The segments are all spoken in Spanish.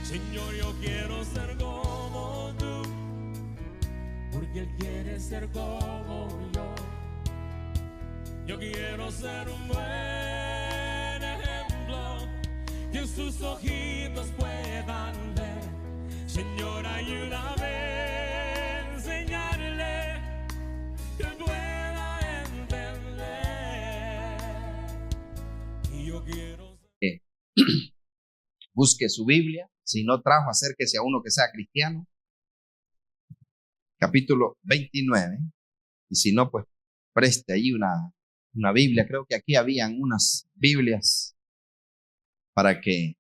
Señor, yo quiero ser como tú, porque Él quiere ser como yo. Yo quiero ser un buen ejemplo, que sus ojitos puedan ver. Señor, ayúdame a enseñarle que pueda entender. Y yo quiero ser... Busque su Biblia. Si no trajo, acérquese a uno que sea cristiano. Capítulo 29. Y si no, pues preste ahí una Biblia. Creo que aquí habían unas Biblias para que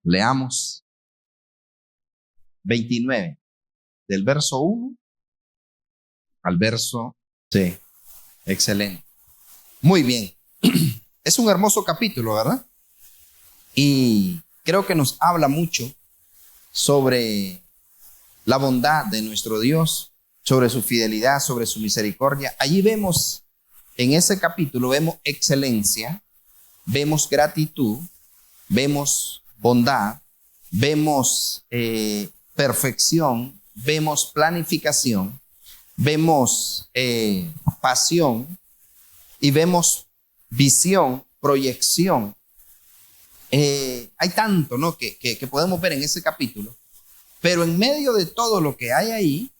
leamos. 29. Del verso 1 al verso... Sí, excelente. Muy bien. Es un hermoso capítulo, ¿verdad? Y creo que nos habla mucho sobre la bondad de nuestro Dios, sobre su fidelidad, sobre su misericordia. Allí vemos, en ese capítulo, vemos excelencia, vemos gratitud, vemos bondad, vemos perfección, vemos planificación, vemos pasión y vemos visión, proyección. Hay tanto, ¿no?, que podemos ver en ese capítulo, pero en medio de todo lo que hay ahí,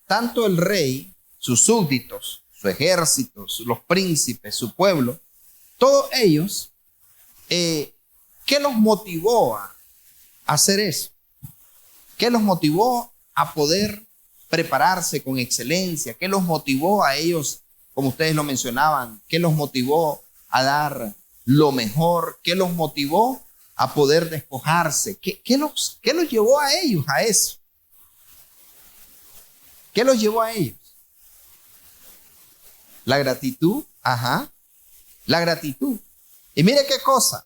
tanto el rey, sus súbditos, su ejército, los príncipes, su pueblo, todos ellos, ¿qué los motivó a hacer eso? ¿Qué los motivó a poder prepararse con excelencia? ¿Qué los motivó a ellos, como ustedes lo mencionaban, qué los motivó a dar lo mejor? ¿Qué los motivó a poder despojarse? ¿Qué los llevó a ellos a eso? ¿Qué los llevó a ellos? La gratitud. La gratitud. Y mire qué cosa,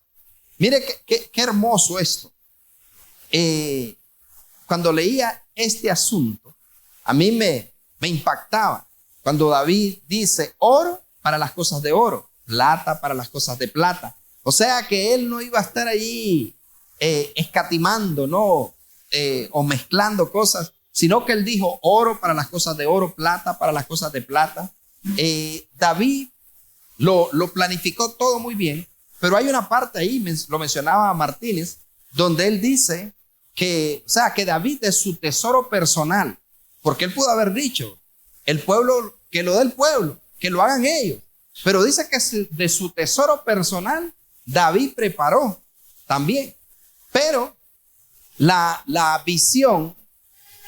mire qué hermoso esto. Cuando leía este asunto, a mí me impactaba cuando David dice: oro para las cosas de oro, plata para las cosas de plata. O sea que él no iba a estar ahí escatimando, ¿no? O mezclando cosas, sino que él dijo: oro para las cosas de oro, plata para las cosas de plata. David lo planificó todo muy bien, pero hay una parte ahí, lo mencionaba Martínez, donde él dice que, o sea, que David, de su tesoro personal, porque él pudo haber dicho: el pueblo, que lo dé el pueblo, que lo hagan ellos. Pero dice que de su tesoro personal David preparó también. Pero la visión,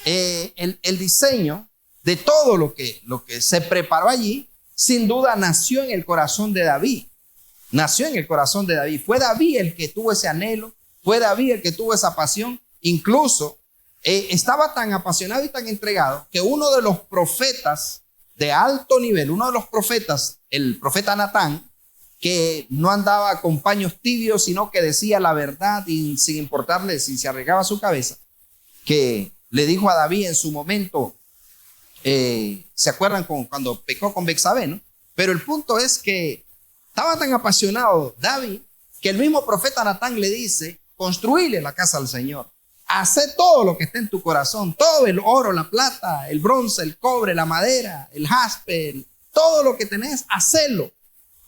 el diseño de todo lo que se preparó allí, sin duda nació en el corazón de David. Nació en el corazón de David. Fue David el que tuvo ese anhelo, fue David el que tuvo esa pasión. Incluso estaba tan apasionado y tan entregado que uno de los profetas de alto nivel, uno de los profetas, el profeta Natán, que no andaba con paños tibios, sino que decía la verdad y sin importarle si se arreglaba su cabeza, que le dijo a David en su momento, ¿se acuerdan cuando pecó con Betsabé, no? Pero el punto es que estaba tan apasionado David que el mismo profeta Natán le dice: construíle la casa al Señor. Hacé todo lo que esté en tu corazón, todo el oro, la plata, el bronce, el cobre, la madera, el jaspe, todo lo que tenés, hacelo.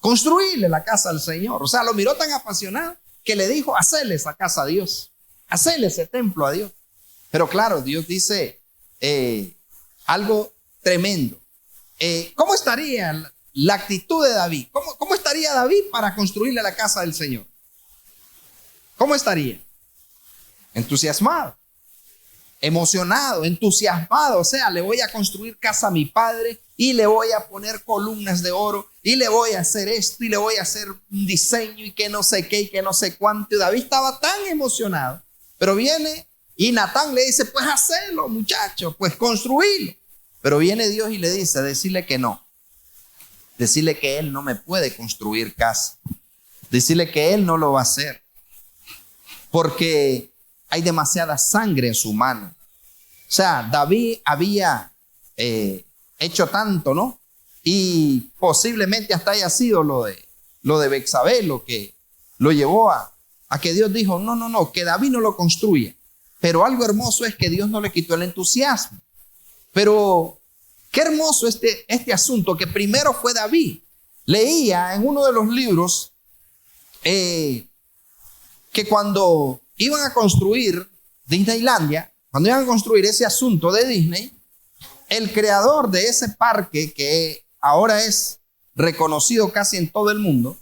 Construirle la casa al Señor. O sea, lo miró tan apasionado que le dijo: hacerle esa casa a Dios, hacerle ese templo a Dios. Pero claro, Dios dice algo tremendo. ¿Cómo estaría la actitud de David? ¿Cómo estaría David para construirle la casa del Señor? ¿Cómo estaría? Entusiasmado, emocionado, entusiasmado. O sea, le voy a construir casa a mi padre y le voy a poner columnas de oro y le voy a hacer esto y le voy a hacer un diseño y que no sé qué y que no sé cuánto. Y David estaba tan emocionado, pero viene y Natán le dice: pues hacelo, muchacho, pues construirlo. Pero viene Dios y le dice: decirle que no, decirle que él no me puede construir casa, decirle que él no lo va a hacer, porque hay demasiada sangre en su mano. O sea, David había hecho tanto, ¿no? Y posiblemente hasta haya sido lo de Betsabé lo que lo llevó a a que Dios dijo, no, que David no lo construya. Pero algo hermoso es que Dios no le quitó el entusiasmo. Pero qué hermoso este asunto, que primero fue David. Leía en uno de los libros que cuando iban a construir Disneylandia, cuando iban a construir ese asunto de Disney, el creador de ese parque, que ahora es reconocido casi en todo el mundo,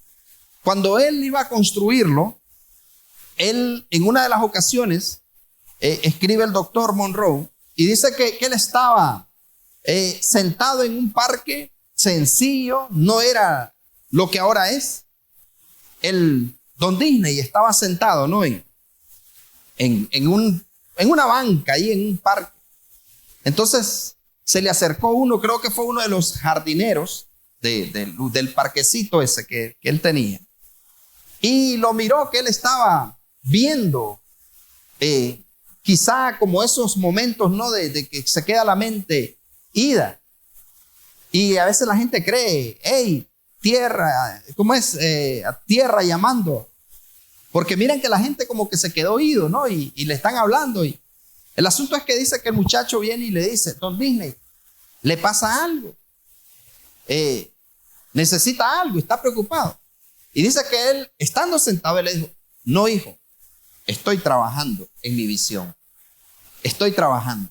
cuando él iba a construirlo, él en una de las ocasiones escribe el doctor Monroe y dice que él estaba sentado en un parque sencillo, no era lo que ahora es. El Don Disney estaba sentado, ¿no? en una banca ahí en un parque. Entonces se le acercó uno, creo que fue uno de los jardineros del parquecito ese que él tenía, y lo miró que él estaba viendo, quizá como esos momentos, ¿no? de que se queda la mente ida, y a veces la gente cree, hey, tierra, ¿cómo es? Tierra llamando, porque miren que la gente como que se quedó ido, ¿no? Y le están hablando, y el asunto es que dice que el muchacho viene y le dice, Don Disney, le pasa algo, necesita algo, está preocupado. Y dice que él, estando sentado, él le dijo, no, hijo, estoy trabajando en mi visión, estoy trabajando.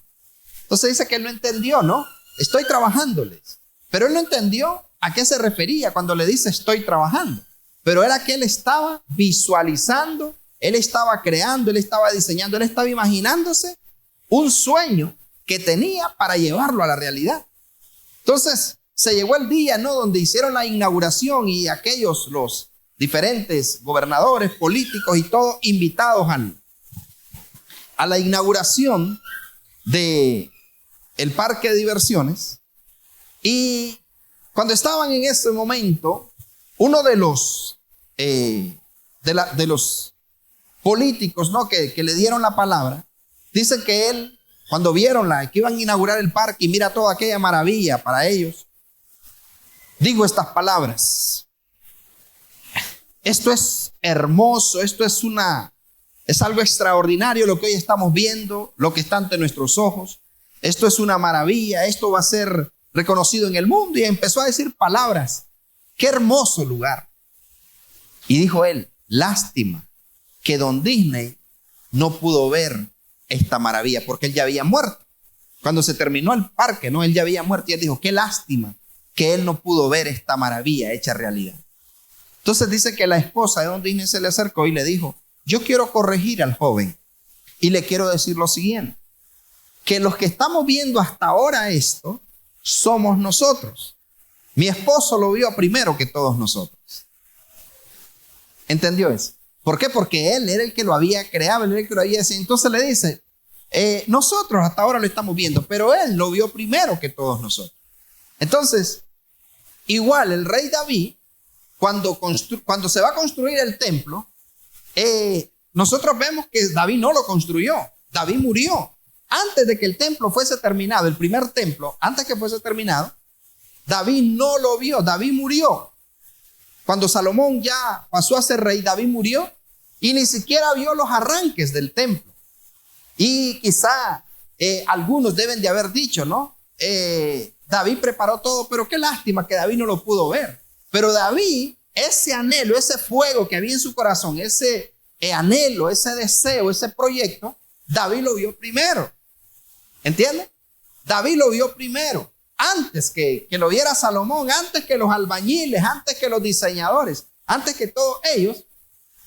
Entonces dice que él no entendió, ¿no? Estoy trabajándoles, pero él no entendió a qué se refería cuando le dice estoy trabajando. Pero era que él estaba visualizando, él estaba creando, él estaba diseñando, él estaba imaginándose un sueño que tenía para llevarlo a la realidad. Entonces se llegó el día, ¿no? Donde hicieron la inauguración, y aquellos, los diferentes gobernadores, políticos y todos invitados a la inauguración de el parque de diversiones. Y cuando estaban en ese momento, uno de los políticos, ¿no? que le dieron la palabra, dice que él, cuando vieron que iban a inaugurar el parque y mira toda aquella maravilla para ellos, digo estas palabras: esto es hermoso, esto es algo extraordinario lo que hoy estamos viendo, lo que está ante nuestros ojos. Esto es una maravilla, esto va a ser reconocido en el mundo. Y empezó a decir palabras: qué hermoso lugar. Y dijo él: lástima que Don Disney no pudo ver esta maravilla, porque él ya había muerto. Cuando se terminó el parque, ¿no? Él ya había muerto, y él dijo: qué lástima que él no pudo ver esta maravilla hecha realidad. Entonces dice que la esposa de Don Disney se le acercó y le dijo: yo quiero corregir al joven y le quiero decir lo siguiente, que los que estamos viendo hasta ahora esto somos nosotros. Mi esposo lo vio primero que todos nosotros. ¿Entendió eso? ¿Por qué? Porque él era el que lo había creado, él era el que lo había hecho. Entonces le dice, nosotros hasta ahora lo estamos viendo, pero él lo vio primero que todos nosotros. Entonces, igual el rey David, cuando se va a construir el templo, nosotros vemos que David no lo construyó, David murió. Antes de que el templo fuese terminado, el primer templo, antes que fuese terminado, David no lo vio, David murió. Cuando Salomón ya pasó a ser rey, David murió y ni siquiera vio los arranques del templo. Y quizá algunos deben de haber dicho, ¿no? David preparó todo, pero qué lástima que David no lo pudo ver. Pero David, ese anhelo, ese fuego que había en su corazón, ese anhelo, ese deseo, ese proyecto, David lo vio primero. ¿Entiendes? David lo vio primero. Antes que lo viera Salomón, antes que los albañiles, antes que los diseñadores, antes que todos ellos,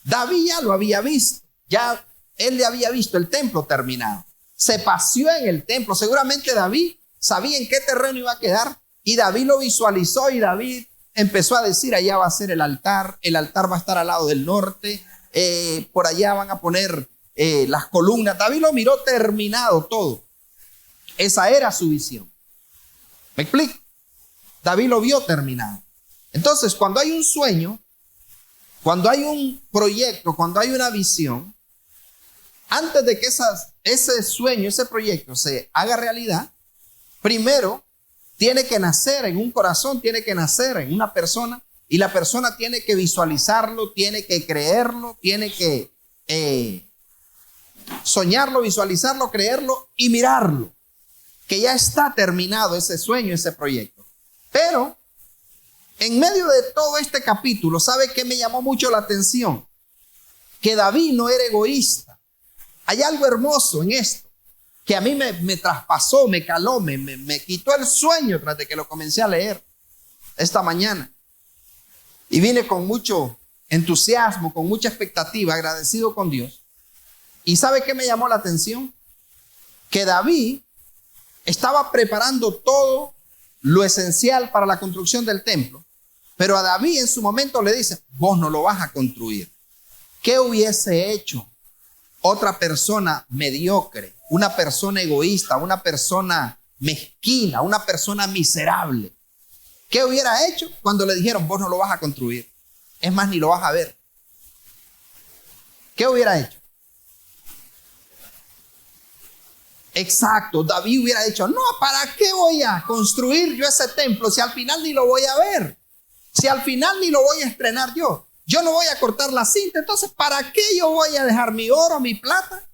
David ya lo había visto. Ya él le había visto el templo terminado. Se paseó en el templo. Seguramente David sabía en qué terreno iba a quedar, y David lo visualizó, y David empezó a decir: allá va a ser el altar va a estar al lado del norte, por allá van a poner las columnas. David lo miró terminado todo. Esa era su visión. ¿Me explico? David lo vio terminado. Entonces, cuando hay un sueño, cuando hay un proyecto, cuando hay una visión, antes de que ese sueño, ese proyecto se haga realidad, primero tiene que nacer en un corazón, tiene que nacer en una persona, y la persona tiene que visualizarlo, tiene que creerlo, tiene que soñarlo, visualizarlo, creerlo y mirarlo, que ya está terminado ese sueño, ese proyecto. Pero en medio de todo este capítulo, ¿sabe qué me llamó mucho la atención? Que David no era egoísta. Hay algo hermoso en esto, que a mí me traspasó, me caló, me quitó el sueño tras de que lo comencé a leer esta mañana. Y vine con mucho entusiasmo, con mucha expectativa, agradecido con Dios. ¿Y sabe qué me llamó la atención? Que David estaba preparando todo lo esencial para la construcción del templo, pero a David en su momento le dice: vos no lo vas a construir. ¿Qué hubiese hecho otra persona mediocre, una persona egoísta, una persona mezquina, una persona miserable? ¿Qué hubiera hecho cuando le dijeron: vos no lo vas a construir? Es más, ni lo vas a ver. ¿Qué hubiera hecho? Exacto, David hubiera dicho: no, ¿para qué voy a construir yo ese templo si al final ni lo voy a ver? Si al final ni lo voy a estrenar yo. Yo no voy a cortar la cinta, entonces ¿para qué yo voy a dejar mi oro, mi plata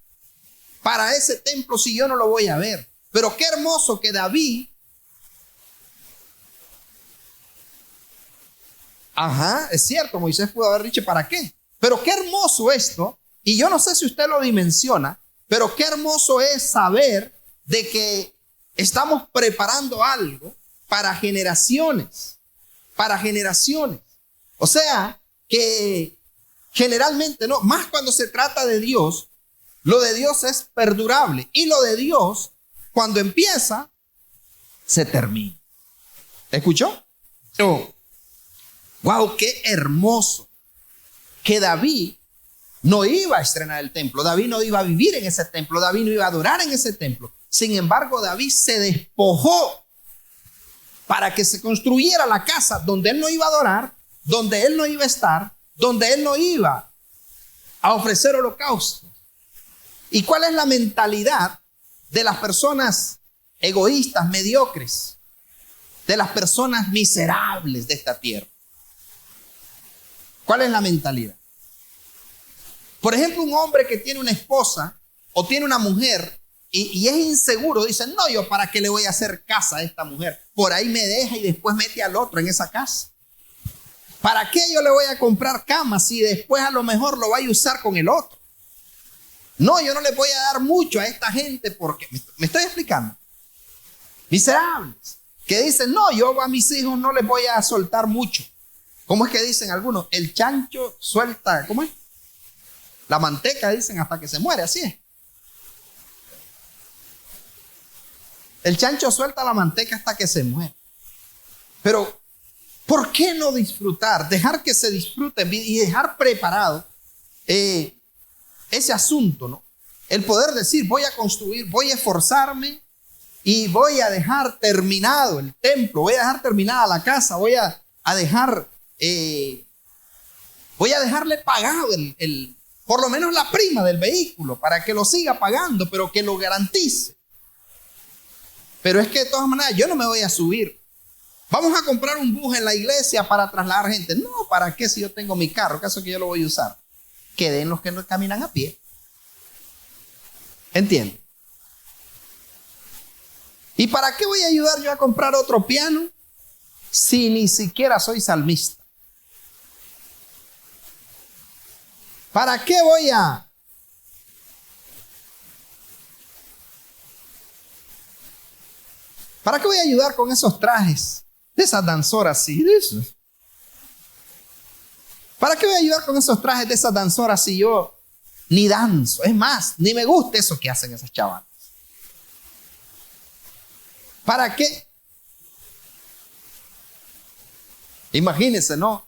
para ese templo si yo no lo voy a ver? Pero qué hermoso que David, es cierto, Moisés pudo haber dicho ¿para qué? Pero qué hermoso esto, y yo no sé si usted lo dimensiona, pero qué hermoso es saber de que estamos preparando algo para generaciones, para generaciones. O sea, que generalmente, no, más cuando se trata de Dios, lo de Dios es perdurable, y lo de Dios, cuando empieza, se termina. ¿Escuchó? Wow, qué hermoso que David no iba a estrenar el templo, David no iba a vivir en ese templo, David no iba a adorar en ese templo. Sin embargo, David se despojó para que se construyera la casa donde él no iba a adorar, donde él no iba a estar, donde él no iba a ofrecer holocausto. ¿Y cuál es la mentalidad de las personas egoístas, mediocres, de las personas miserables de esta tierra? ¿Cuál es la mentalidad? Por ejemplo, un hombre que tiene una esposa o tiene una mujer y es inseguro, dice: no, yo para qué le voy a hacer casa a esta mujer, por ahí me deja y después mete al otro en esa casa. ¿Para qué yo le voy a comprar cama si después a lo mejor lo vaya a usar con el otro? No, yo no le voy a dar mucho a esta gente porque, me estoy explicando, miserables, que dicen: no, yo a mis hijos no les voy a soltar mucho. ¿Cómo es que dicen algunos? El chancho suelta, ¿cómo es? La manteca, dicen, hasta que se muere, así es. El chancho suelta la manteca hasta que se muere. Pero, ¿por qué no disfrutar? Dejar que se disfrute y dejar preparado ese asunto, ¿no? El poder decir: voy a construir, voy a esforzarme y voy a dejar terminado el templo, voy a dejar terminada la casa, voy a dejarle pagado por lo menos la prima del vehículo para que lo siga pagando, pero que lo garantice. Pero es que de todas maneras yo no me voy a subir. Vamos a comprar un bus en la iglesia para trasladar gente. No, ¿para qué si yo tengo mi carro? ¿Caso que yo lo voy a usar? Que den los que no caminan a pie. ¿Entiende? ¿Y para qué voy a ayudar yo a comprar otro piano si ni siquiera soy salmista? ¿Para qué voy a ayudar con esos trajes de esas danzoras así? ¿Para qué voy a ayudar con esos trajes de esas danzoras si yo ni danzo? Es más, ni me gusta eso que hacen esas chavalas. ¿Para qué? Imagínense, ¿no?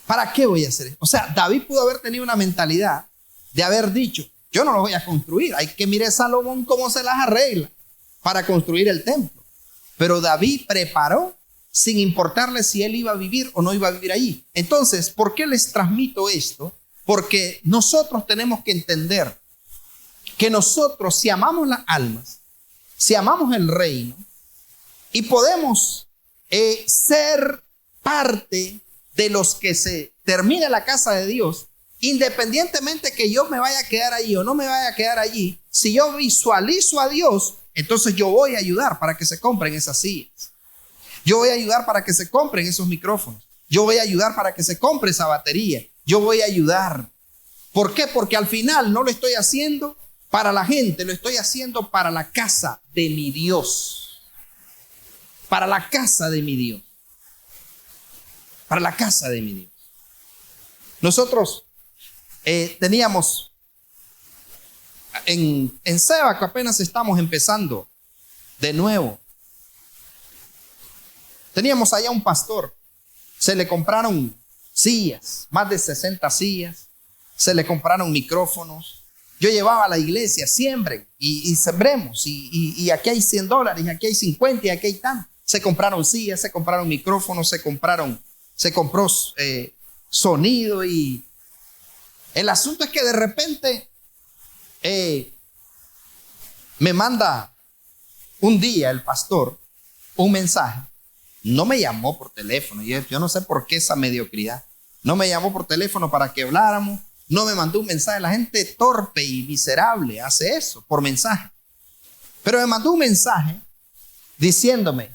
¿Para qué voy a hacer eso? O sea, David pudo haber tenido una mentalidad de haber dicho: yo no lo voy a construir. Hay que mirar a Salomón cómo se las arregla para construir el templo. Pero David preparó sin importarle si él iba a vivir o no iba a vivir allí. Entonces, ¿por qué les transmito esto? Porque nosotros tenemos que entender que nosotros, si amamos las almas, si amamos el reino y podemos ser parte de los que se termina la casa de Dios, independientemente que yo me vaya a quedar allí o no me vaya a quedar allí, si yo visualizo a Dios, entonces yo voy a ayudar para que se compren esas sillas. Yo voy a ayudar para que se compren esos micrófonos. Yo voy a ayudar para que se compre esa batería. Yo voy a ayudar. ¿Por qué? Porque al final no lo estoy haciendo para la gente, lo estoy haciendo para la casa de mi Dios. Para la casa de mi Dios. Para la casa de mi Dios. Nosotros teníamos en Seba, que apenas estamos empezando de nuevo. Teníamos allá un pastor. Se le compraron sillas, más de 60 sillas. Se le compraron micrófonos. Yo llevaba a la iglesia, siembren y sembremos. Y aquí hay $100, y aquí hay 50, y aquí hay tanto. Se compraron sillas, se compraron micrófonos, se compró sonido. Y el asunto es que de repente me manda un día el pastor un mensaje. No me llamó por teléfono. Yo no sé por qué esa mediocridad. No me llamó por teléfono para que habláramos. No me mandó un mensaje. La gente torpe y miserable hace eso por mensaje. Pero me mandó un mensaje diciéndome: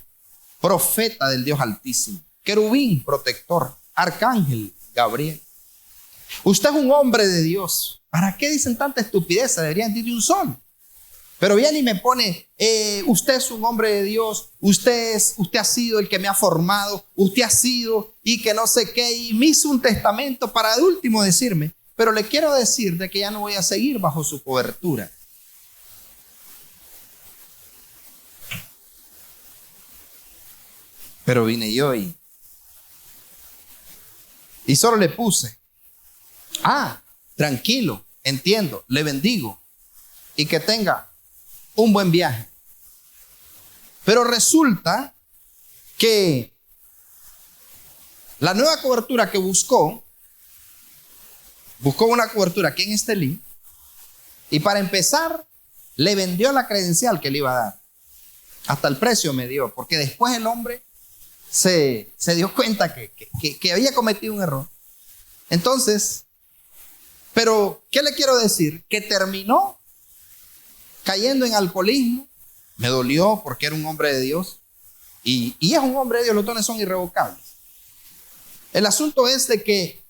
profeta del Dios Altísimo, querubín protector, arcángel Gabriel, usted es un hombre de Dios. ¿Para qué dicen tanta estupidez? Deberían decir un solo. Pero viene y me pone: usted es un hombre de Dios, usted ha sido el que me ha formado, usted ha sido y que no sé qué, y me hizo un testamento para de último decirme: pero le quiero decir de que ya no voy a seguir bajo su cobertura. Pero vine yo y solo le puse: tranquilo, entiendo, le bendigo y que tenga un buen viaje. Pero resulta que la nueva cobertura que buscó una cobertura aquí en Estelí, y para empezar le vendió la credencial que le iba a dar. Hasta el precio me dio, porque después el hombre se dio cuenta que había cometido un error. Entonces, pero ¿qué le quiero decir? Que terminó cayendo en alcoholismo. Me dolió porque era un hombre de Dios. Y es un hombre de Dios, los dones son irrevocables. El asunto es de que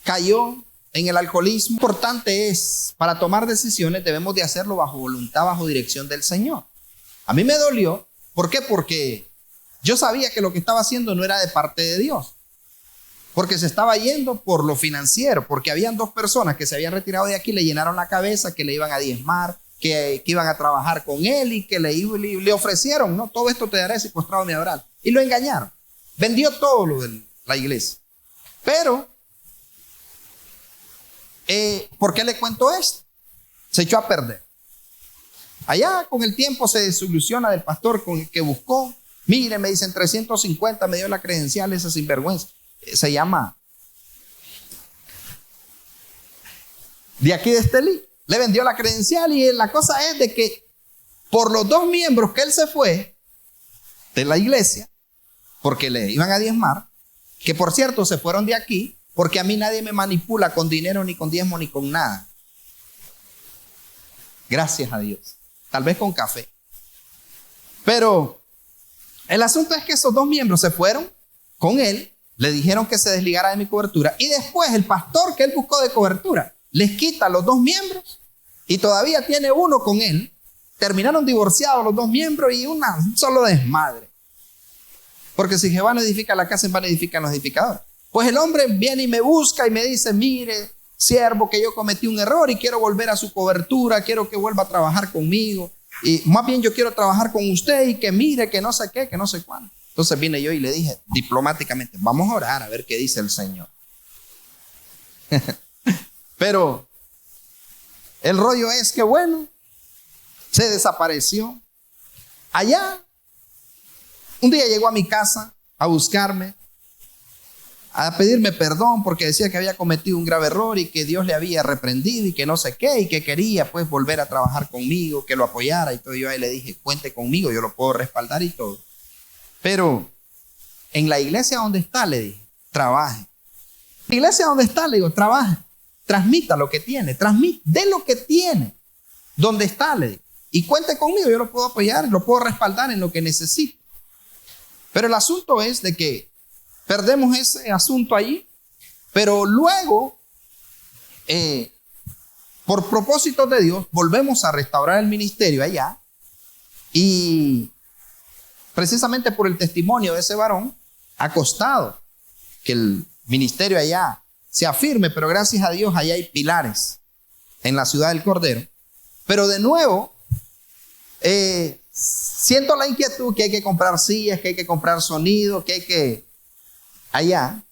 cayó en el alcoholismo. Lo importante es, para tomar decisiones debemos de hacerlo bajo voluntad, bajo dirección del Señor. A mí me dolió. ¿Por qué? Porque yo sabía que lo que estaba haciendo no era de parte de Dios. Porque se estaba yendo por lo financiero, porque habían dos personas que se habían retirado de aquí, le llenaron la cabeza que le iban a diezmar, que iban a trabajar con él y que le ofrecieron, ¿no? Todo esto te daré si postrado me adorarás. Y lo engañaron. Vendió todo lo de la iglesia. Pero, ¿por qué le cuento esto? Se echó a perder. Allá con el tiempo se desilusiona del pastor con el que buscó. Mire, me dicen 350, me dio la credencial, esa sinvergüenza. Se llama de aquí de Estelí. Le vendió la credencial y la cosa es de que por los dos miembros que él se fue de la iglesia, porque le iban a diezmar, que por cierto se fueron de aquí, porque a mí nadie me manipula con dinero, ni con diezmo, ni con nada. Gracias a Dios. Tal vez con café. Pero el asunto es que esos dos miembros se fueron con él, le dijeron que se desligara de mi cobertura, y después el pastor que él buscó de cobertura les quita los dos miembros y todavía tiene uno con él. Terminaron divorciados los dos miembros y un solo desmadre. Porque si Jehová no edifica la casa, en vano edifican los edificadores. Pues el hombre viene y me busca y me dice: mire, siervo, que yo cometí un error y quiero volver a su cobertura, quiero que vuelva a trabajar conmigo. Y más bien yo quiero trabajar con usted y que mire, que no sé qué, que no sé cuándo. Entonces vine yo y le dije diplomáticamente: vamos a orar a ver qué dice el Señor. Pero el rollo es que bueno, se desapareció. Allá, un día llegó a mi casa a buscarme, a pedirme perdón porque decía que había cometido un grave error y que Dios le había reprendido y que no sé qué, y que quería pues volver a trabajar conmigo, que lo apoyara y todo. Yo ahí le dije: cuente conmigo, yo lo puedo respaldar y todo. Pero en la iglesia donde está, le dije, trabaje. La iglesia donde está, le digo, trabaje. Transmita lo que tiene, dé lo que tiene. Donde está, le digo. Y cuente conmigo, yo lo puedo apoyar, lo puedo respaldar en lo que necesite. Pero el asunto es de que perdemos ese asunto allí, pero luego, por propósito de Dios, volvemos a restaurar el ministerio allá. Y precisamente por el testimonio de ese varón, ha costado que el ministerio allá se afirme, pero gracias a Dios allá hay pilares en la ciudad del Cordero. Pero de nuevo, siento la inquietud que hay que comprar sillas, que hay que comprar sonido, que hay que allá.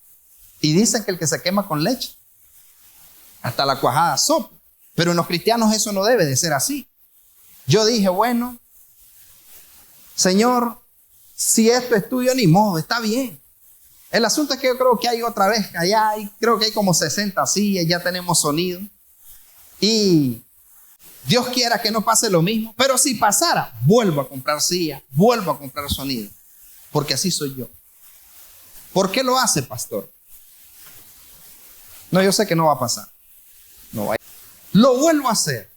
Y dicen que el que se quema con leche, hasta la cuajada sopla. Pero en los cristianos eso no debe de ser así. Yo dije, bueno, Señor, si esto es tuyo, ni modo, está bien. El asunto es que yo creo que hay otra vez, allá creo que hay como 60 sillas, ya tenemos sonido. Y Dios quiera que no pase lo mismo, pero si pasara, vuelvo a comprar sillas, vuelvo a comprar sonido, porque así soy yo. ¿Por qué lo hace, pastor? No, yo sé que no va a pasar. No va a... Lo vuelvo a hacer.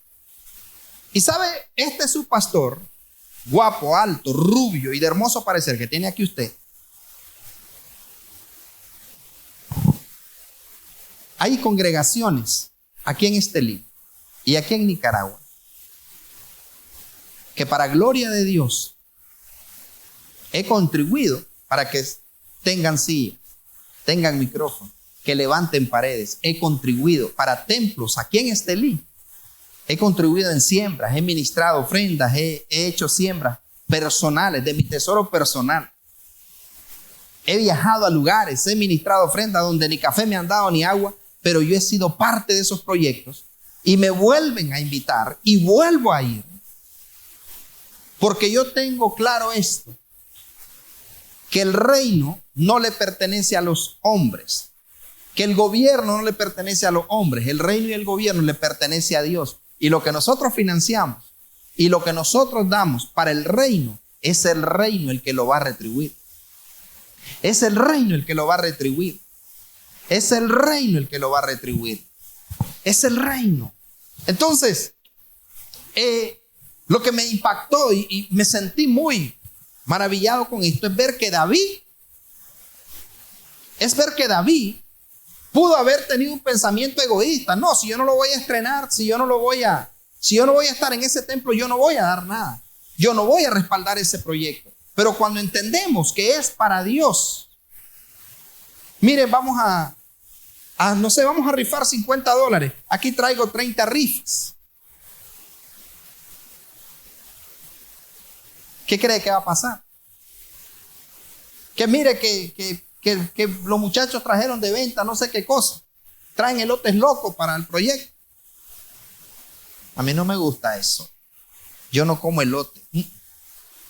Y sabe, este es su pastor, guapo, alto, rubio y de hermoso parecer que tiene aquí usted. Hay congregaciones aquí en Estelí y aquí en Nicaragua que para gloria de Dios he contribuido para que tengan sillas, tengan micrófono, que levanten paredes. He contribuido para templos aquí en Estelí. He contribuido en siembras, he ministrado ofrendas, he hecho siembras personales, de mi tesoro personal. He viajado a lugares, he ministrado ofrendas donde ni café me han dado ni agua, pero yo he sido parte de esos proyectos y me vuelven a invitar y vuelvo a ir. Porque yo tengo claro esto, que el reino no le pertenece a los hombres, que el gobierno no le pertenece a los hombres, el reino y el gobierno le pertenece a Dios. Y lo que nosotros financiamos y lo que nosotros damos para el reino, es el reino el que lo va a retribuir. Es el reino el que lo va a retribuir. Es el reino el que lo va a retribuir. Es el reino. Entonces, lo que me impactó y me sentí muy maravillado con esto es ver que David pudo haber tenido un pensamiento egoísta. No, si yo no lo voy a estrenar, si yo no voy a estar en ese templo, yo no voy a dar nada. Yo no voy a respaldar ese proyecto. Pero cuando entendemos que es para Dios, miren, vamos a rifar $50. Aquí traigo 30 rifas. ¿Qué cree que va a pasar? Que mire que los muchachos trajeron de venta no sé qué cosa. Traen elotes locos para el proyecto. A mí no me gusta eso. Yo no como elote.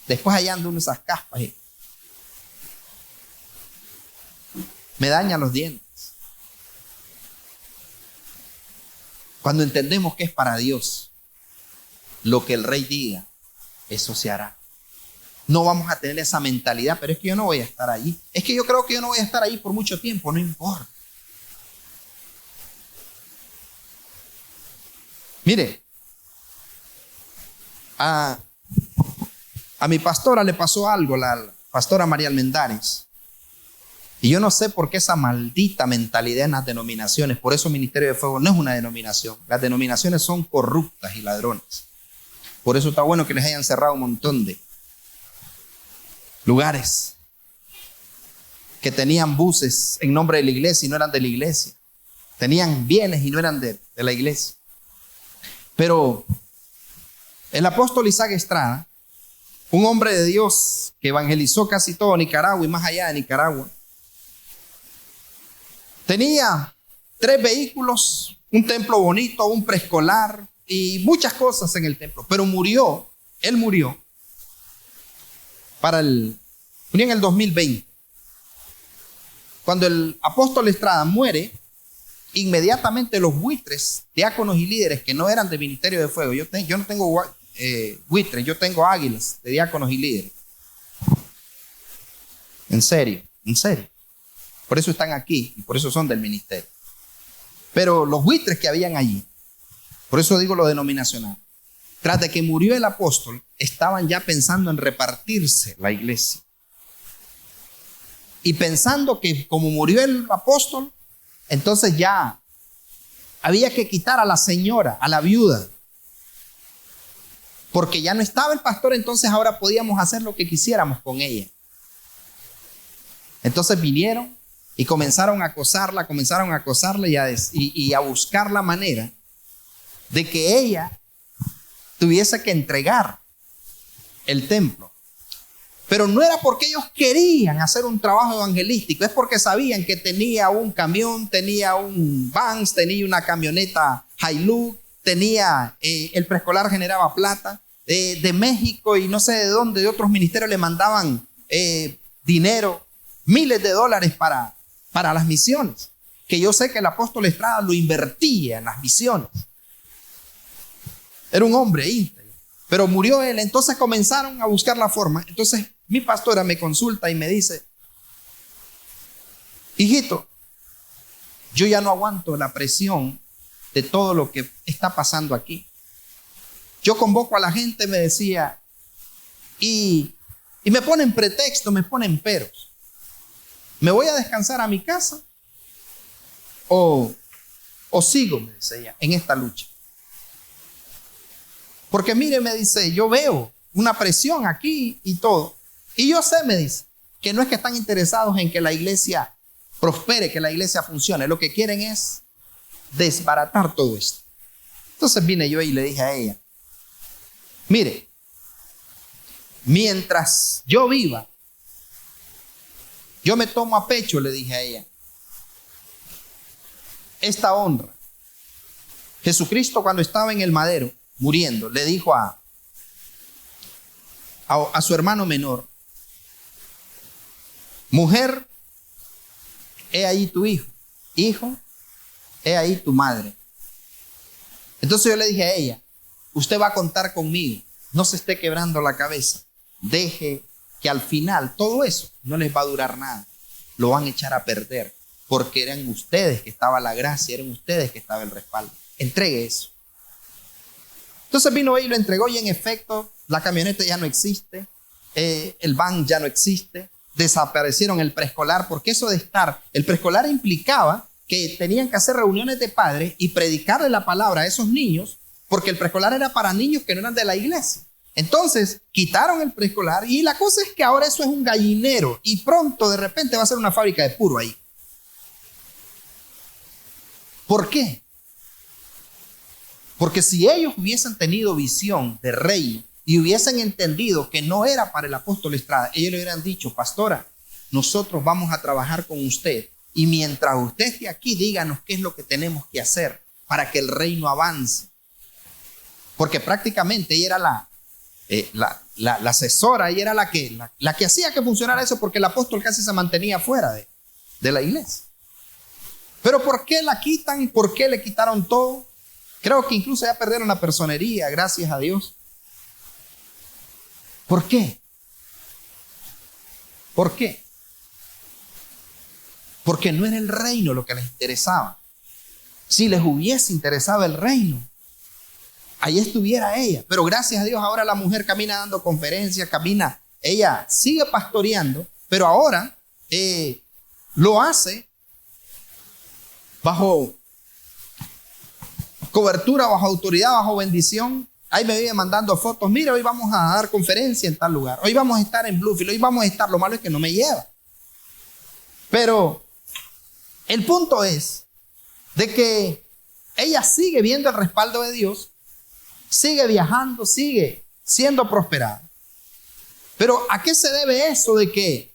Después allá ando en esas caspas. Me dañan los dientes. Cuando entendemos que es para Dios, lo que el rey diga, eso se hará. No vamos a tener esa mentalidad, pero es que yo no voy a estar allí. Es que yo creo que yo no voy a estar allí por mucho tiempo, no importa. Mire, a mi pastora le pasó algo, la pastora María Almendares. Y yo no sé por qué esa maldita mentalidad en las denominaciones. Por eso Ministerio de Fuego no es una denominación. Las denominaciones son corruptas y ladrones. Por eso está bueno que les hayan cerrado un montón de lugares que tenían buses en nombre de la iglesia y no eran de la iglesia. Tenían bienes y no eran de la iglesia. Pero el apóstol Isaac Estrada, un hombre de Dios que evangelizó casi todo Nicaragua y más allá de Nicaragua, tenía 3 vehículos, un templo bonito, un preescolar y muchas cosas en el templo. Pero él murió en el 2020. Cuando el apóstol Estrada muere, inmediatamente los buitres, diáconos y líderes que no eran de Ministerio de Fuego, yo no tengo buitres, yo tengo águilas de diáconos y líderes. En serio, en serio. Por eso están aquí y por eso son del ministerio. Pero los buitres que habían allí, por eso digo lo denominacional, tras de que murió el apóstol, estaban ya pensando en repartirse la iglesia. Y pensando que como murió el apóstol, entonces ya había que quitar a la señora, a la viuda. Porque ya no estaba el pastor, entonces ahora podíamos hacer lo que quisiéramos con ella. Entonces vinieron y comenzaron a acosarla y a buscar la manera de que ella tuviese que entregar el templo. Pero no era porque ellos querían hacer un trabajo evangelístico, es porque sabían que tenía un camión, tenía un Vans, tenía una camioneta Hilux, tenía el preescolar generaba plata, de México y no sé de dónde, de otros ministerios le mandaban dinero, miles de dólares para las misiones, que yo sé que el apóstol Estrada lo invertía en las misiones. Era un hombre íntegro, pero murió él, entonces comenzaron a buscar la forma. Entonces mi pastora me consulta y me dice: hijito, yo ya no aguanto la presión de todo lo que está pasando aquí. Yo convoco a la gente, me decía, y me ponen pretexto, me ponen peros. ¿Me voy a descansar a mi casa o sigo, me dice ella, en esta lucha? Porque mire, me dice, yo veo una presión aquí y todo. Y yo sé, me dice, que no es que están interesados en que la iglesia prospere, que la iglesia funcione. Lo que quieren es desbaratar todo esto. Entonces vine yo y le dije a ella: mire, mientras yo viva, yo me tomo a pecho, le dije a ella, esta honra. Jesucristo, cuando estaba en el madero, muriendo, le dijo a su hermano menor: mujer, he ahí tu hijo. Hijo, he ahí tu madre. Entonces yo le dije a ella: usted va a contar conmigo, no se esté quebrando la cabeza, deje que al final todo eso no les va a durar nada, lo van a echar a perder, porque eran ustedes que estaba la gracia, eran ustedes que estaba el respaldo. Entregue eso. Entonces vino y lo entregó, y en efecto la camioneta ya no existe, el van ya no existe, desaparecieron el preescolar, porque eso de estar, el preescolar implicaba que tenían que hacer reuniones de padres y predicarle la palabra a esos niños, porque el preescolar era para niños que no eran de la iglesia. Entonces quitaron el preescolar y la cosa es que ahora eso es un gallinero y pronto de repente va a ser una fábrica de puro ahí. ¿Por qué? Porque si ellos hubiesen tenido visión de reino y hubiesen entendido que no era para el apóstol Estrada, ellos le hubieran dicho: pastora, nosotros vamos a trabajar con usted y mientras usted esté aquí, díganos qué es lo que tenemos que hacer para que el reino avance. Porque prácticamente ella era la asesora, ella era la que hacía que funcionara eso, porque el apóstol casi se mantenía fuera de la iglesia. Pero ¿por qué la quitan? ¿Por qué le quitaron todo? Creo que incluso ya perdieron la personería, gracias a Dios. ¿Por qué? ¿Por qué? Porque no era el reino lo que les interesaba. Si les hubiese interesado el reino, ahí estuviera ella. Pero gracias a Dios ahora la mujer camina dando conferencias, camina, ella sigue pastoreando, pero ahora lo hace bajo cobertura, bajo autoridad, bajo bendición. Ahí me viene mandando fotos: mira, hoy vamos a dar conferencia en tal lugar, hoy vamos a estar en Bluefield, hoy vamos a estar. Lo malo es que no me lleva. Pero el punto es de que ella sigue viendo el respaldo de Dios, sigue viajando, sigue siendo prosperada. Pero ¿a qué se debe eso de que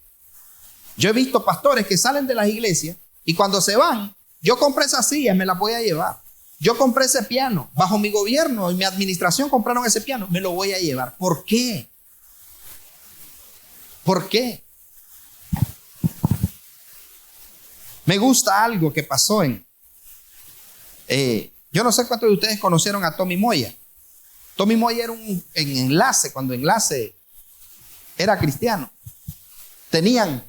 yo he visto pastores que salen de las iglesias y cuando se van, yo compré esa silla, me la voy a llevar? Yo compré ese piano, bajo mi gobierno y mi administración compraron ese piano, me lo voy a llevar. ¿Por qué? ¿Por qué? Me gusta algo que pasó yo no sé cuántos de ustedes conocieron a Tommy Moya. Tommy Moya era un Enlace, cuando Enlace era cristiano. Tenían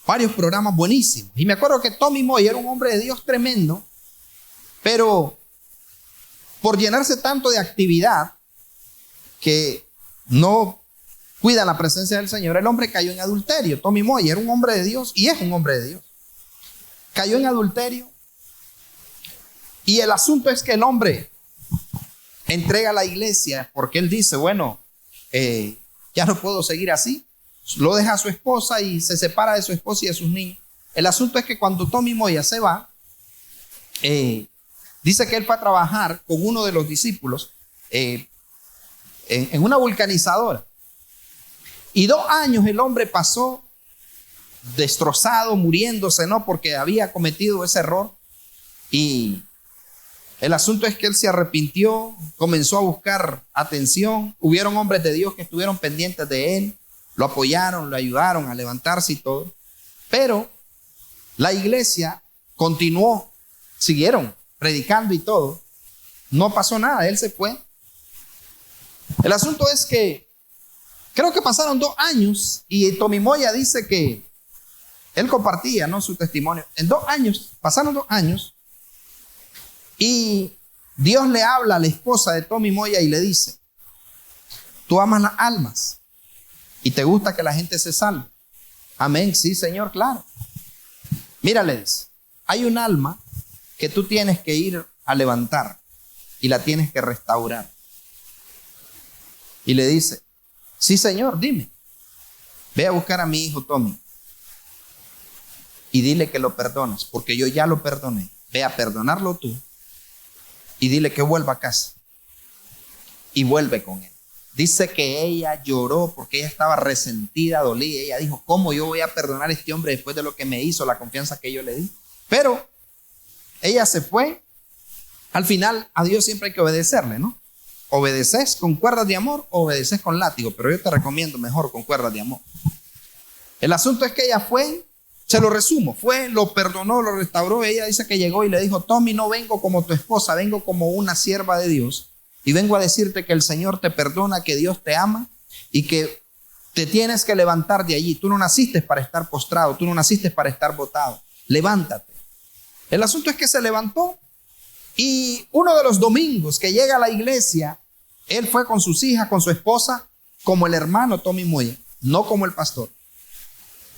varios programas buenísimos. Y me acuerdo que Tommy Moy era un hombre de Dios tremendo, pero por llenarse tanto de actividad que no cuida la presencia del Señor, el hombre cayó en adulterio. Tommy Moy era un hombre de Dios y es un hombre de Dios. Cayó en adulterio. Y el asunto es que el hombre entrega a la iglesia porque él dice, bueno, ya no puedo seguir así. Lo deja a su esposa y se separa de su esposa y de sus niños. El asunto es que cuando Tommy Moya se va, dice que él fue a trabajar con uno de los discípulos en una vulcanizadora. Y 2 años el hombre pasó destrozado, muriéndose, ¿no? Porque había cometido ese error. Y el asunto es que él se arrepintió, comenzó a buscar atención. Hubieron hombres de Dios que estuvieron pendientes de él, lo apoyaron, lo ayudaron a levantarse y todo. Pero la iglesia continuó, siguieron predicando y todo. No pasó nada, él se fue. El asunto es que creo que pasaron 2 años y Tommy Moya dice que él compartía, ¿no?, su testimonio. En 2 años, pasaron 2 años y Dios le habla a la esposa de Tommy Moya y le dice, tú amas las almas y te gusta que la gente se salve. Amén, sí, Señor, claro. Mira, le dice, hay un alma que tú tienes que ir a levantar y la tienes que restaurar. Y le dice, sí, Señor, dime. Ve a buscar a mi hijo Tommy y dile que lo perdonas, porque yo ya lo perdoné. Ve a perdonarlo tú y dile que vuelva a casa. Y vuelve con él. Dice que ella lloró porque ella estaba resentida, dolida. Ella dijo, ¿cómo yo voy a perdonar a este hombre después de lo que me hizo, la confianza que yo le di? Pero ella se fue. Al final, a Dios siempre hay que obedecerle, ¿no? Obedeces con cuerdas de amor o obedeces con látigo, pero yo te recomiendo mejor con cuerdas de amor. El asunto es que ella fue, se lo resumo, fue, lo perdonó, lo restauró. Ella dice que llegó y le dijo, Tommy, no vengo como tu esposa, vengo como una sierva de Dios. Y vengo a decirte que el Señor te perdona, que Dios te ama y que te tienes que levantar de allí. Tú no naciste para estar postrado, tú no naciste para estar botado. Levántate. El asunto es que se levantó y uno de los domingos que llega a la iglesia, él fue con sus hijas, con su esposa, como el hermano Tommy Moya, no como el pastor.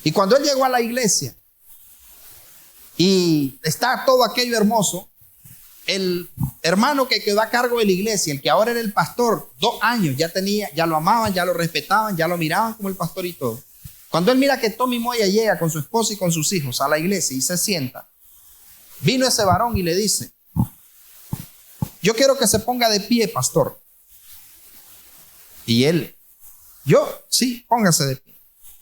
Y cuando él llegó a la iglesia y está todo aquello hermoso, el hermano que quedó a cargo de la iglesia, el que ahora era el pastor, 2 años, ya lo amaban, ya lo respetaban, ya lo miraban como el pastor y todo. Cuando él mira que Tommy Moya llega con su esposa y con sus hijos a la iglesia y se sienta, vino ese varón y le dice, yo quiero que se ponga de pie, pastor. Y él, sí, póngase de pie.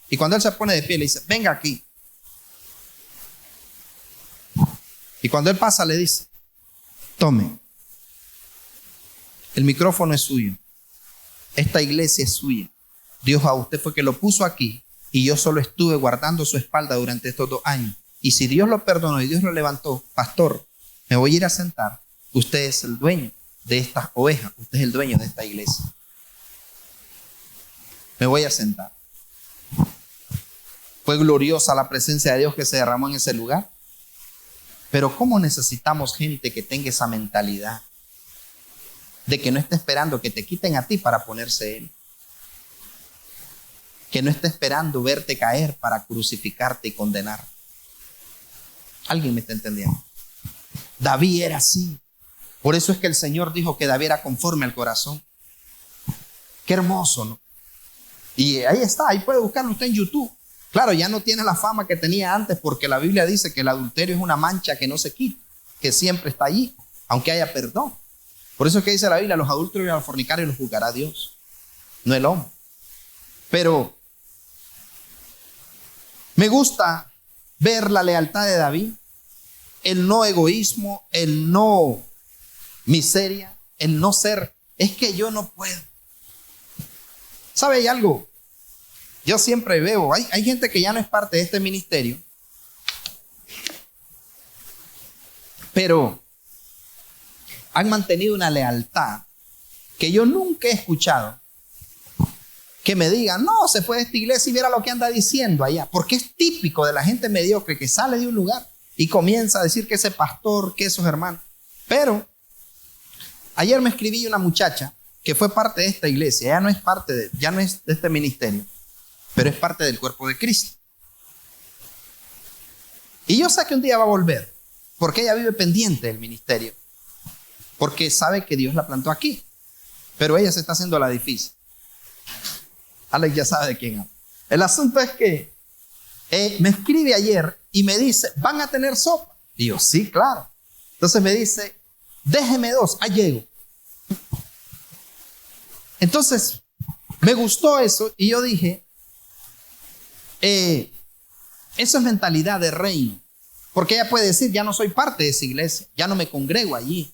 Y cuando él se pone de pie, le dice, venga aquí. Y cuando él pasa, le dice, tome, el micrófono es suyo, esta iglesia es suya, Dios a usted fue que lo puso aquí y yo solo estuve guardando su espalda durante estos 2 años. Y si Dios lo perdonó y Dios lo levantó, pastor, me voy a ir a sentar. Usted es el dueño de estas ovejas, usted es el dueño de esta iglesia. Me voy a sentar. Fue gloriosa la presencia de Dios que se derramó en ese lugar. Pero ¿cómo necesitamos gente que tenga esa mentalidad de que no esté esperando que te quiten a ti para ponerse Él? Que no esté esperando verte caer para crucificarte y condenar. ¿Alguien me está entendiendo? David era así. Por eso es que el Señor dijo que David era conforme al corazón. Qué hermoso, ¿no? Y ahí está, ahí puede buscarlo usted en YouTube. Claro, ya no tiene la fama que tenía antes porque la Biblia dice que el adulterio es una mancha que no se quita, que siempre está allí, aunque haya perdón. Por eso es que dice la Biblia, los adúlteros y los fornicarios los juzgará Dios, no el hombre. Pero me gusta ver la lealtad de David, el no egoísmo, el no miseria, el no ser, es que yo no puedo. ¿Sabe? Hay algo. Yo siempre veo, hay gente que ya no es parte de este ministerio, pero han mantenido una lealtad que yo nunca he escuchado que me digan, no, se fue de esta iglesia y viera lo que anda diciendo allá. Porque es típico de la gente mediocre que sale de un lugar y comienza a decir que ese pastor, que esos hermanos. Pero ayer me escribí una muchacha que fue parte de esta iglesia. Ya no es de este ministerio, pero es parte del cuerpo de Cristo. Y yo sé que un día va a volver, porque ella vive pendiente del ministerio, porque sabe que Dios la plantó aquí, pero ella se está haciendo la difícil. Alex ya sabe de quién hablo. El asunto es que me escribe ayer y me dice, ¿van a tener sopa? Y yo, sí, claro. Entonces me dice, déjeme 2, ahí llego. Entonces me gustó eso y yo dije, eso es mentalidad de reino. Porque ella puede decir, ya no soy parte de esa iglesia, ya no me congrego allí.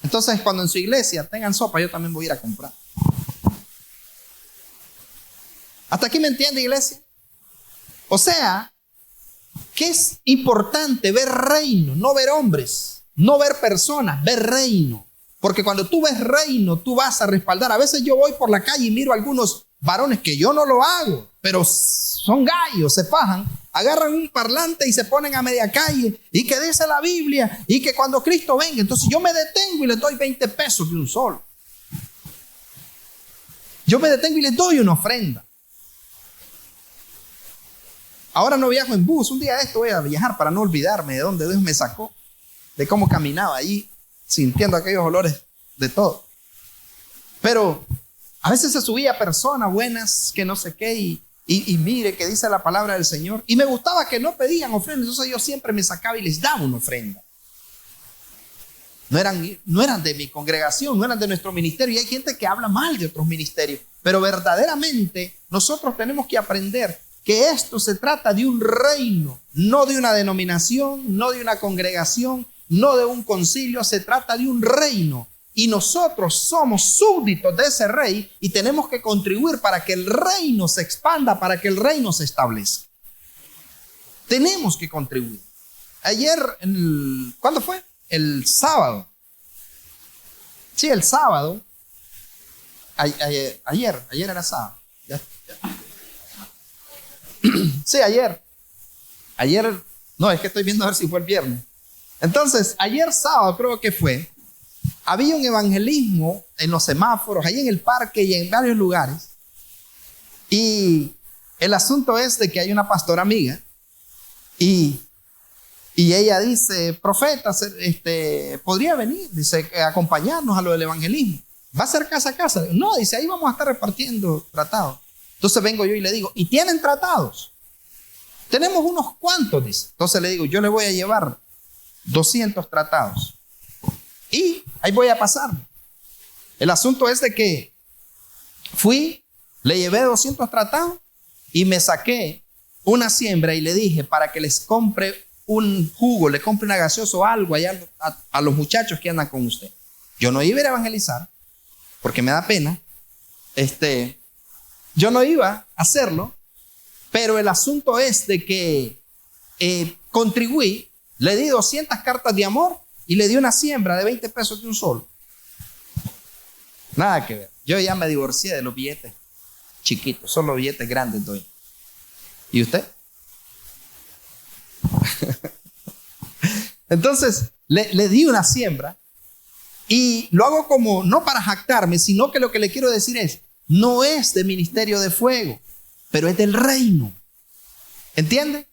Entonces, cuando en su iglesia tengan sopa, yo también voy a ir a comprar. ¿Hasta aquí me entiende, iglesia? O sea, que es importante ver reino, no ver hombres, no ver personas, ver reino. Porque cuando tú ves reino, tú vas a respaldar. A veces yo voy por la calle y miro a algunos varones que yo no lo hago, pero son gallos, se fajan, agarran un parlante y se ponen a media calle y que dice la Biblia y que cuando Cristo venga, entonces yo me detengo y les doy 20 pesos de un solo. Yo me detengo y les doy una ofrenda. Ahora no viajo en bus, un día de esto voy a viajar para no olvidarme de dónde Dios me sacó, de cómo caminaba allí, sintiendo aquellos olores de todo. Pero a veces se subía personas buenas que no sé qué y mire que dice la palabra del Señor. Y me gustaba que no pedían ofrenda, entonces yo siempre me sacaba y les daba una ofrenda. No eran de mi congregación, no eran de nuestro ministerio. Y hay gente que habla mal de otros ministerios. Pero verdaderamente nosotros tenemos que aprender que esto se trata de un reino, no de una denominación, no de una congregación, no de un concilio, se trata de un reino. Y nosotros somos súbditos de ese rey y tenemos que contribuir para que el reino se expanda, para que el reino se establezca. Tenemos que contribuir. Ayer, ¿cuándo fue? El sábado. Sí, el sábado. Ayer era sábado. Sí, ayer. No, es que estoy viendo a ver si fue el viernes. Entonces, ayer sábado creo que fue. Había un evangelismo en los semáforos, ahí en el parque y en varios lugares. Y el asunto es de que hay una pastora amiga y ella dice, profeta, podría venir, dice, acompañarnos a lo del evangelismo. ¿Va a ser casa a casa? No, dice, ahí vamos a estar repartiendo tratados. Entonces vengo yo y le digo, ¿y tienen tratados? Tenemos unos cuantos, dice. Entonces le digo, yo le voy a llevar 200 tratados. Y ahí voy a pasar. El asunto es de que fui, le llevé 200 tratados y me saqué una siembra y le dije para que les compre un jugo, le compre una gaseosa o algo allá a los muchachos que andan con usted. Yo no iba a ir a evangelizar porque me da pena. Yo no iba a hacerlo, pero el asunto es de que contribuí, le di 200 cartas de amor y le di una siembra de 20 pesos de un solo. Nada que ver. Yo ya me divorcié de los billetes chiquitos, son los billetes grandes doy. ¿Y usted? Entonces, le di una siembra y lo hago como, no para jactarme, sino que lo que le quiero decir es, no es de ministerio de fuego, pero es del reino. ¿Entiende?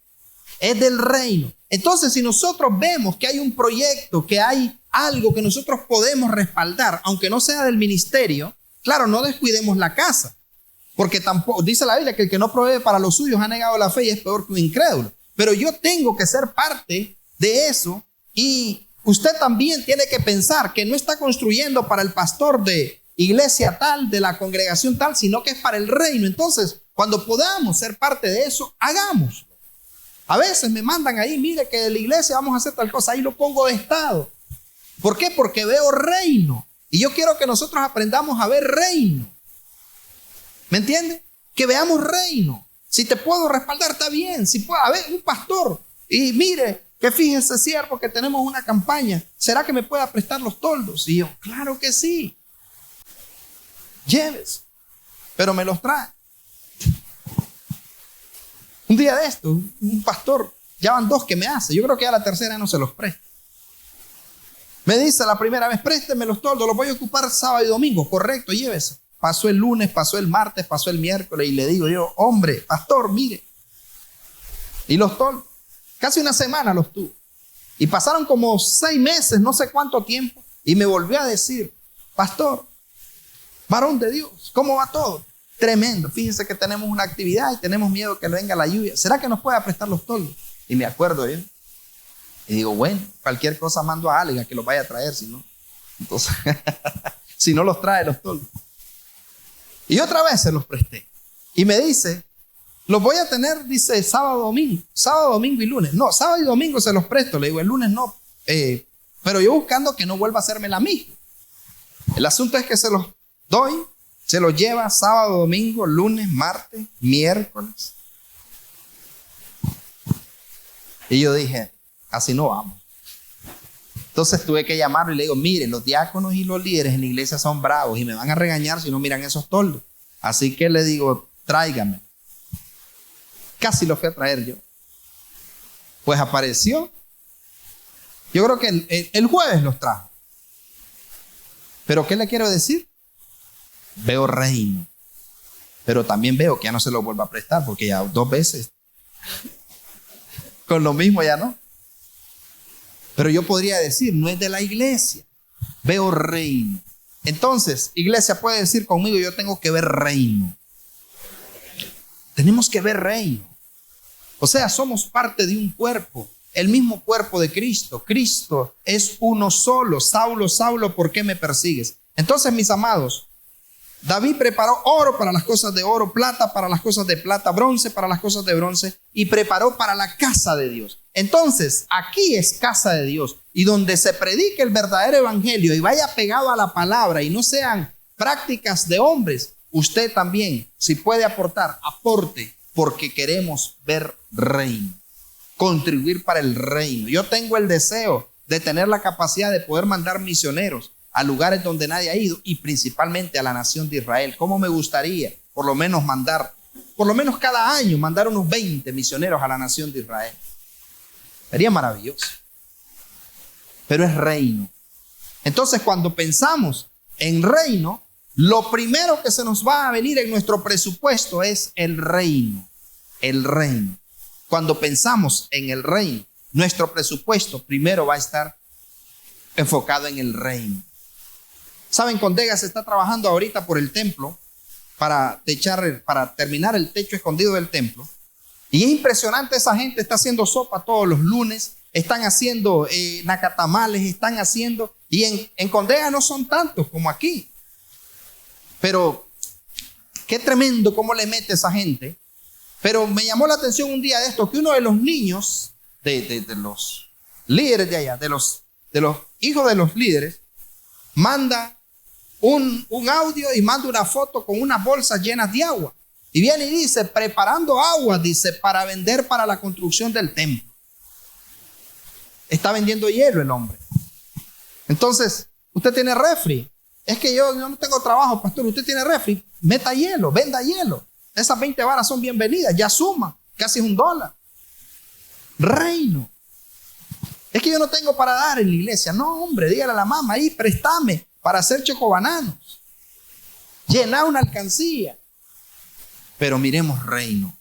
Es del reino. Entonces, si nosotros vemos que hay un proyecto, que hay algo que nosotros podemos respaldar, aunque no sea del ministerio, claro, no descuidemos la casa. Porque tampoco, dice la Biblia que el que no provee para los suyos ha negado la fe y es peor que un incrédulo. Pero yo tengo que ser parte de eso y usted también tiene que pensar que no está construyendo para el pastor de iglesia tal, de la congregación tal, sino que es para el reino. Entonces, cuando podamos ser parte de eso, hagámoslo. A veces me mandan ahí, mire que de la iglesia vamos a hacer tal cosa, ahí lo pongo de estado. ¿Por qué? Porque veo reino. Y yo quiero que nosotros aprendamos a ver reino. ¿Me entiende? Que veamos reino. Si te puedo respaldar, está bien. Si puedo, a ver, un pastor. Y mire, que fíjese, siervo, que tenemos una campaña. ¿Será que me pueda prestar los toldos? Y yo, claro que sí. Llévese. pero me los trae. Un día de esto, un pastor, ya van 2 que me hace. Yo creo que ya la tercera no se los presta. Me dice la primera vez, présteme los toldos, los voy a ocupar sábado y domingo. Correcto, llévese. Pasó el lunes, pasó el martes, pasó el miércoles y le digo yo, hombre, pastor, mire. Y los toldos, casi una semana los tuvo. Y pasaron como 6 meses, no sé cuánto tiempo. Y me volvió a decir, pastor, varón de Dios, ¿cómo va todo? Tremendo. Fíjense que tenemos una actividad y tenemos miedo que venga la lluvia. ¿Será que nos pueda prestar los toldos? Y me acuerdo yo. Y digo, bueno, cualquier cosa mando a alguien a que los vaya a traer, si no. Entonces, si no los trae los toldos. Y otra vez se los presté. Y me dice, los voy a tener, dice, sábado, domingo y lunes. No, sábado y domingo se los presto. Le digo, el lunes no. Pero yo buscando que no vuelva a hacerme la misma. El asunto es que se los doy, se los lleva sábado, domingo, lunes, martes, miércoles. Y yo dije, así no vamos. Entonces tuve que llamarlo y le digo, mire, los diáconos y los líderes en la iglesia son bravos y me van a regañar si no miran esos toldos. Así que le digo, tráigame. Casi lo fui a traer yo. Pues apareció. Yo creo que el jueves los trajo. Pero ¿qué le quiero decir? Veo reino. Pero también veo que ya no se lo vuelva a prestar porque ya 2 veces. Con lo mismo ya no. Pero yo podría decir, no es de la iglesia. Veo reino. Entonces, iglesia puede decir conmigo, yo tengo que ver reino. Tenemos que ver reino. O sea, somos parte de un cuerpo. El mismo cuerpo de Cristo. Cristo es uno solo. Saulo, Saulo, ¿por qué me persigues? Entonces, mis amados, David preparó oro para las cosas de oro, plata para las cosas de plata, bronce para las cosas de bronce y preparó para la casa de Dios. Entonces, aquí es casa de Dios y donde se predique el verdadero evangelio y vaya pegado a la palabra y no sean prácticas de hombres, usted también, si puede aportar, aporte porque queremos ver reino, contribuir para el reino. Yo tengo el deseo de tener la capacidad de poder mandar misioneros a lugares donde nadie ha ido y principalmente a la nación de Israel. ¿Cómo me gustaría por lo menos cada año mandar unos 20 misioneros a la nación de Israel? Sería maravilloso. Pero es reino. Entonces, cuando pensamos en reino, lo primero que se nos va a venir en nuestro presupuesto es el reino. El reino. Cuando pensamos en el reino, nuestro presupuesto primero va a estar enfocado en el reino. Saben, Condega se está trabajando ahorita por el templo para terminar el techo escondido del templo. Y es impresionante, esa gente está haciendo sopa todos los lunes, están haciendo nacatamales, están haciendo, y en Condega no son tantos como aquí. Pero qué tremendo cómo le mete esa gente. Pero me llamó la atención un día de esto, que uno de los niños de los líderes de allá, de los hijos de los líderes, manda un audio y manda una foto con unas bolsas llenas de agua. Y viene y dice, preparando agua, dice, para vender para la construcción del templo. Está vendiendo hielo el hombre. Entonces, usted tiene refri. Es que yo no tengo trabajo, pastor. Usted tiene refri. Meta hielo, venda hielo. Esas 20 varas son bienvenidas. Ya suma, casi es $1. Reino. Es que yo no tengo para dar en la iglesia. No, hombre, dígale a la mamá ahí, préstame para hacer chocobananos. Llenar una alcancía. Pero miremos reino.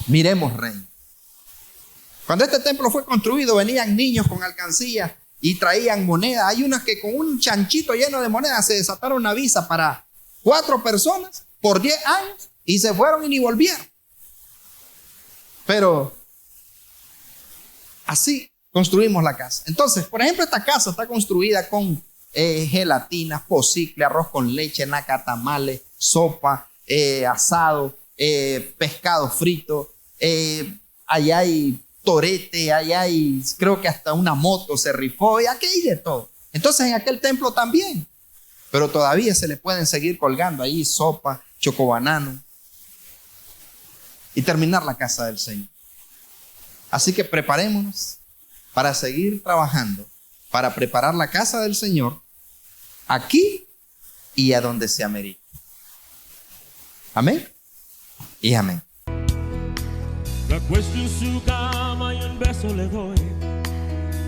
Miremos reino. Cuando este templo fue construido, venían niños con alcancías y traían monedas. Hay unas que con un chanchito lleno de monedas se desataron una visa para 4 personas por 10 años y se fueron y ni volvieron. Pero así construimos la casa. Entonces, por ejemplo, esta casa está construida con gelatinas, pocicle, arroz con leche, nacatamales, sopa, asado, pescado frito, allá hay torete, allá hay, creo que hasta una moto se rifó, y aquí hay de todo. Entonces en aquel templo también, pero todavía se le pueden seguir colgando ahí sopa, chocobanano y terminar la casa del Señor. Así que preparémonos para seguir trabajando, para preparar la casa del Señor aquí y a donde se amerite. Amén y amén. Me acuesto en su cama y un beso le doy,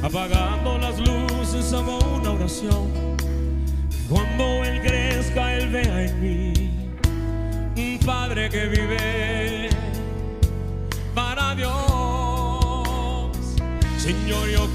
apagando las luces hago una oración. Cuando él crezca, él vea en mí un padre que vive para Dios. Señor, yo